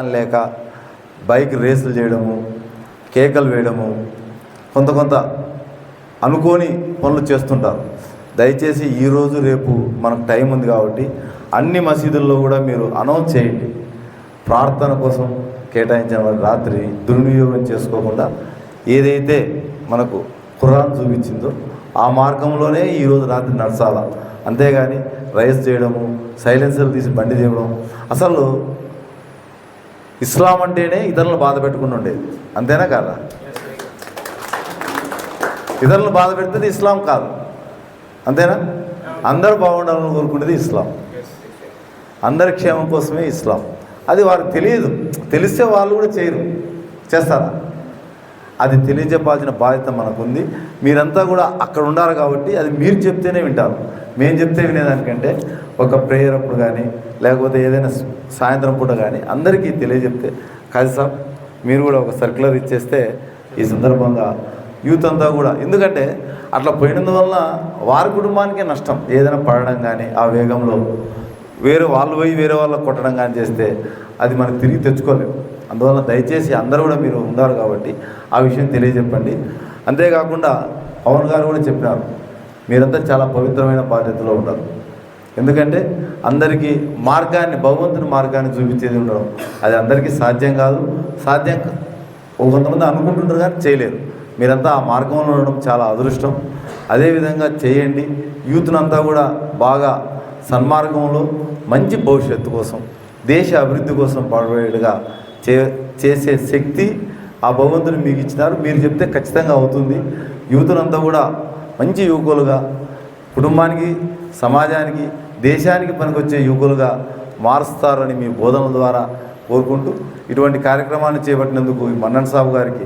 అవగాహన లేక బైక్ రేసులు చేయడము, కేకలు వేయడము, కొంత అనుకోని పనులు చేస్తుంటారు. దయచేసి ఈరోజు రేపు మనకు టైం ఉంది కాబట్టి అన్ని మసీదుల్లో కూడా మీరు అనౌన్స్ చేయండి. ప్రార్థన కోసం కేటాయించిన రాత్రి దుర్వినియోగం చేసుకోకుండా ఏదైతే మనకు ఖురాన్ చూపించిందో ఆ మార్గంలోనే ఈరోజు రాత్రి నడచాలా. అంతేగాని రైస్ చేయడము, సైలెన్సర్లు తీసి బండి తీయడం, అసలు ఇస్లాం అంటేనే ఇతరులను బాధ పెట్టుకుని ఉండేది. అంతేనా కాదా? ఇతరులను బాధ పెడుతుంది ఇస్లాం కాదు. అంతేనా? అందరూ బాగుండాలని కోరుకునేది ఇస్లాం. అందరి క్షేమం కోసమే ఇస్లాం. అది వారికి తెలియదు. తెలిస్తే వాళ్ళు కూడా చేయరు. చేస్తారా? అది తెలియజెప్పాల్సిన బాధ్యత మనకుంది. మీరంతా కూడా అక్కడ ఉండాలి కాబట్టి అది మీరు చెప్తేనే వింటారు. మేము చెప్తే వినేదానికంటే ఒక ప్రేయర్ అప్పుడు కానీ లేకపోతే ఏదైనా సాయంత్రం పూట కానీ అందరికీ తెలియజెప్తే, కాదు సార్ మీరు కూడా ఒక సర్క్యులర్ ఇచ్చేస్తే ఈ సందర్భంగా యూత్ అంతా కూడా, ఎందుకంటే అట్లా పోయినందువల్ల వారి కుటుంబానికే నష్టం. ఏదైనా పడడం కానీ ఆ వేగంలో వేరే వాళ్ళు పోయి వేరే వాళ్ళకి కొట్టడం కానీ చేస్తే అది మనకు తిరిగి తెచ్చుకోలేము. అందువల్ల దయచేసి అందరూ కూడా మీరు ఉన్నారు కాబట్టి ఆ విషయం తెలియజెప్పండి. అంతేకాకుండా పవన్ గారు కూడా చెప్పినారు, మీరంతా చాలా పవిత్రమైన బాధ్యతలో ఉంటారు. ఎందుకంటే అందరికీ మార్గాన్ని, భగవంతుని మార్గాన్ని చూపించేది ఉండడం అది అందరికీ సాధ్యం కాదు. కొంతమంది అనుకుంటుంటారు కానీ చేయలేరు. మీరంతా ఆ మార్గంలో ఉండడం చాలా అదృష్టం. అదేవిధంగా చేయండి. యూత్నంతా కూడా బాగా సన్మార్గంలో మంచి భవిష్యత్తు కోసం, దేశ అభివృద్ధి కోసం పాటుపడేట్టుగా చేసే శక్తి ఆ భగవంతుని మీకు ఇచ్చినారు. మీరు చెప్తే ఖచ్చితంగా అవుతుంది. యూత్నంతా కూడా మంచి యువకులుగా, కుటుంబానికి, సమాజానికి, దేశానికి పనికొచ్చే యువకులుగా మారుస్తారని మీ బోధన ద్వారా కోరుకుంటూ ఇటువంటి కార్యక్రమాన్ని చేపట్టినందుకు మన్నన్ సాబు గారికి